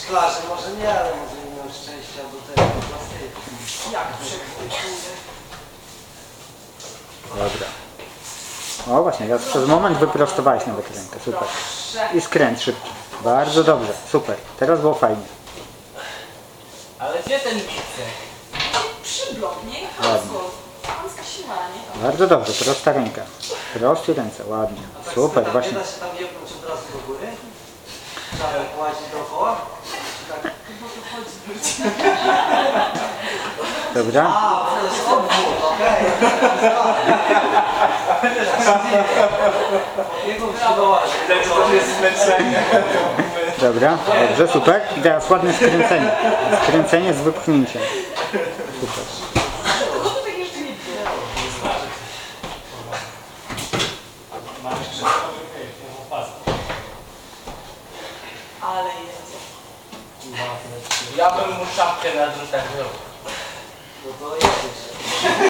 plaży może nie, ale może nie miał szczęścia do tego plastyki. Jak przechwytuje? Dobra. O właśnie, ja przez moment wyprostowałeś nawet rękę, super. I skręt szybki. Bardzo dobrze, super. Teraz było fajnie. Ale gdzie ten bicek? Przyblok, nie? Ładnie. Hasło. Pańska siła, nie? Bardzo dobrze, prosta ręka. Prosty ręce, ładnie. Super, Nie właśnie. da się tam jebnąć od razu do góry? Trzeba tak łazić dookoła? Czy tak? Bo to chodzi być. Dobra. A, to jest obwód, okej. Jego przywołać. To jest zmęczenie. Dobra, dobrze, super. I teraz ładne skręcenie. Skręcenie z wypchnięciem. Super. To tak jeszcze nie było. Ale jest. Ja bym mu czapkę na drzutach zrobił.